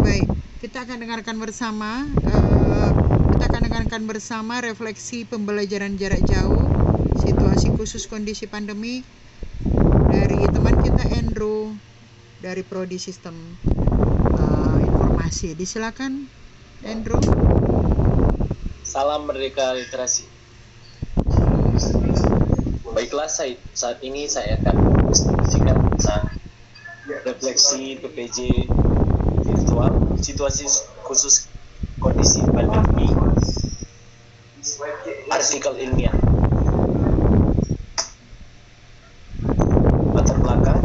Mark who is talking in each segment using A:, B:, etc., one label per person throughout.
A: baik. Kita akan dengarkan bersama refleksi pembelajaran jarak jauh, situasi khusus kondisi pandemi dari teman kita Andrew dari Prodi Sistem Informasi. Disilakan Andrew.
B: Salam Merdeka Literasi. Baiklah, saat ini saya akan mendiskusikan tentang refleksi PPJ virtual, situasi khusus kondisi pandemi, artikel ilmiah. Latar belakang,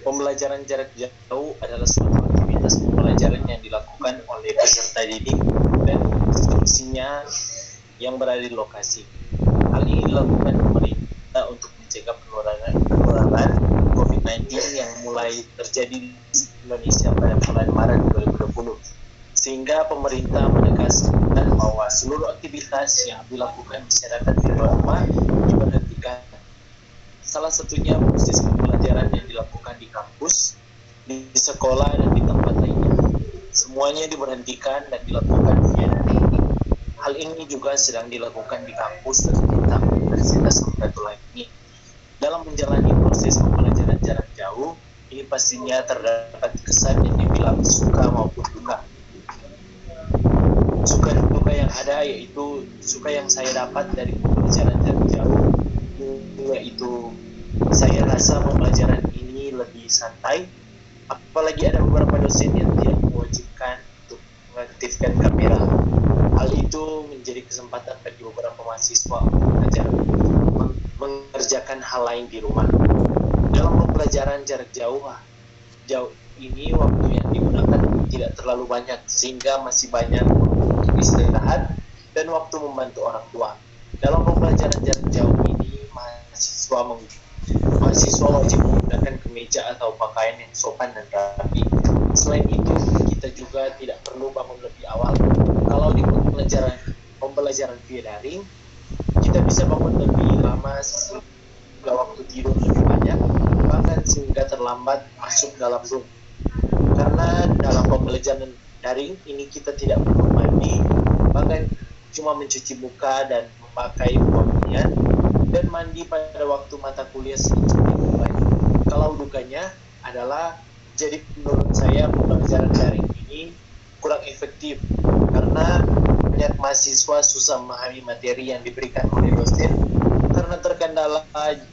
B: pembelajaran jarak jauh adalah suatu aktivitas pembelajaran yang dilakukan oleh peserta didik dan instruksinya yang berada di lokasi. Hal ini dilakukan pemerintah untuk mencegah penularan COVID-19 yang mulai terjadi di Indonesia pada bulan Maret 2020. Sehingga pemerintah menegaskan bahwa seluruh aktivitas yang dilakukan masyarakat di luar rumah diberhentikan. Salah satunya proses pembelajaran yang dilakukan di kampus, di sekolah, dan di tempat lainnya. Semuanya diberhentikan dan dilakukan via daring. Hal ini juga sedang dilakukan di kampus tercinta Universitas Samratulangi ini. Dalam menjalani proses pembelajaran jarak jauh, ini pastinya terdapat kesan yang dibilang suka maupun duka. Suka dan duka yang ada yaitu suka yang saya dapat dari pembelajaran jarak jauh, yaitu saya rasa pembelajaran ini lebih santai, apalagi ada beberapa dosen yang tidak mewajibkan untuk mengaktifkan kamera. Hal itu menjadi kesempatan bagi beberapa mahasiswa untuk mengerjakan hal lain di rumah. Dalam pembelajaran jarak jauh ini waktu yang digunakan tidak terlalu banyak, sehingga masih banyak untuk istirahat dan waktu membantu orang tua. Dalam pembelajaran jarak jauh ini mahasiswa wajib menggunakan kemeja atau pakaian yang sopan dan rapi. Selain itu, kita juga tidak perlu bangun lebih awal. Kalau di pembelajaran via daring, kita bisa bangun lebih lama sehingga waktu tidur lebih banyak, bahkan sehingga terlambat masuk dalam room. Karena dalam pembelajaran daring ini kita tidak perlu mandi, bahkan cuma mencuci muka dan memakai pakaian dan mandi pada waktu mata kuliah sedikit dimulai. Kalau dukanya adalah, jadi menurut saya pembelajaran daring ini kurang efektif karena banyak mahasiswa susah memahami materi yang diberikan oleh dosen karena terkendala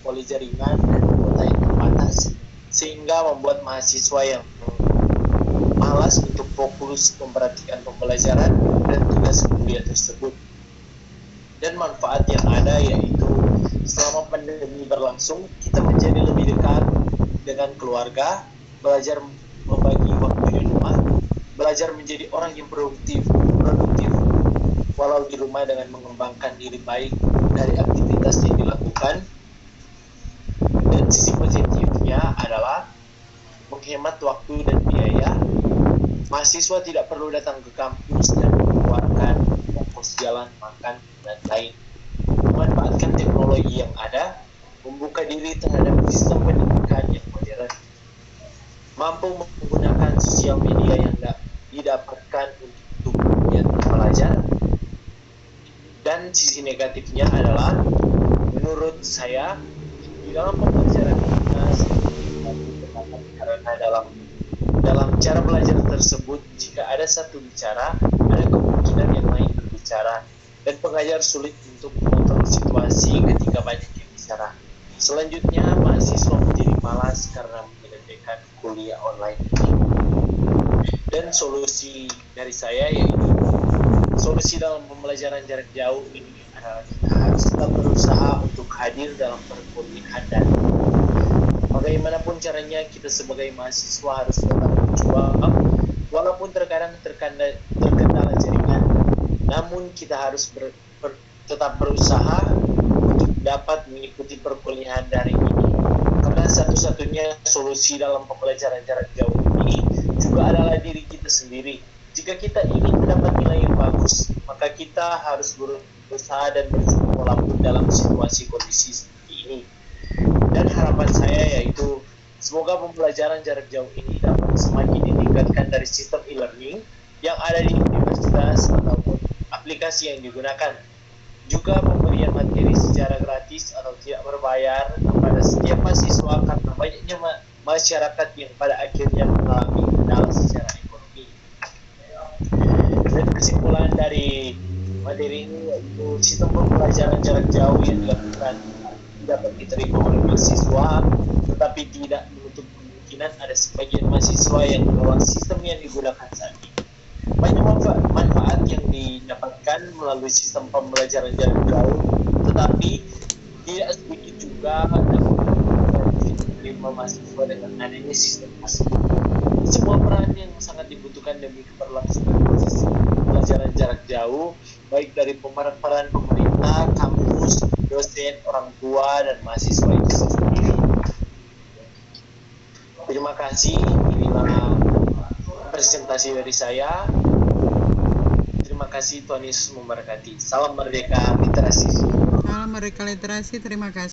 B: oleh jaringan dan kuota yang terbatas, sehingga membuat mahasiswa yang malas untuk fokus memperhatikan pembelajaran dan tugas kuliah tersebut. Dan manfaat yang ada yaitu selama pandemi berlangsung, kita menjadi lebih dekat dengan keluarga, belajar membagi waktu di rumah, belajar menjadi orang yang produktif walau di rumah dengan mengembangkan diri baik dari aktivitas yang dilakukan. Dan sisi positifnya adalah menghemat waktu dan biaya. Mahasiswa tidak perlu datang ke kampus dan mengeluarkan ongkos jalan, makan, dan lain. Memanfaatkan teknologi yang ada, membuka diri terhadap sistem pendidikan yang modern. Mampu menggunakan sosial media yang didapatkan untuk kemudian belajar. Dan sisi negatifnya adalah, menurut saya, di dalam pembelajaran kita karena dalam cara belajar tersebut, jika ada satu bicara, ada kemungkinan yang lain berbicara, dan pengajar sulit untuk mengontrol situasi ketika banyak yang bicara. Selanjutnya, mahasiswa menjadi malas karena menyelesaikan kuliah online ini. Dan solusi dari saya yaitu, solusi dalam pembelajaran jarak jauh ini adalah kita harus tetap berusaha untuk hadir dalam perkuliahan dan bagaimanapun caranya kita sebagai mahasiswa harus tetap berjuang walaupun terkadang terkendala jaringan, namun kita harus tetap berusaha untuk dapat mengikuti perkuliahan daring ini, karena satu-satunya solusi dalam pembelajaran jarak jauh ini juga adalah diri kita sendiri. Jika kita ingin mendapat nilai yang bagus, maka kita harus berusaha dan berjuang walaupun dalam situasi kondisi seperti ini. Dan harapan saya yaitu, semoga pembelajaran jarak jauh ini dapat semakin ditingkatkan dari sistem e-learning yang ada di universitas ataupun aplikasi yang digunakan. Juga pemberian materi secara gratis atau tidak berbayar kepada setiap mahasiswa karena banyaknya masyarakat yang pada akhirnya mengalami kendala secara ekonomi. Dan kesimpulan dari materi ini yaitu sistem pembelajaran jarak jauh yang dilakukan dapat diterima oleh mahasiswa, tetapi tidak menutup kemungkinan ada sebagian mahasiswa yang menolak sistem yang digunakan saat ini. Banyak manfaat yang didapatkan melalui sistem pembelajaran jarak jauh, tetapi tidak sedikit juga dapat menerima mahasiswa dengan adanya sistem tersebut. Sebuah peran yang sangat dibutuhkan demi keberlangsungan proses pembelajaran jarak jauh, baik dari peran pemerintah, kampus, dosen, orang tua, dan mahasiswa itu sendiri. Terima kasih. Inilah presentasi dari saya. Terima kasih, Tuhan Yesus memberkati. Salam merdeka literasi.
A: Salam Merdeka Literasi, terima kasih.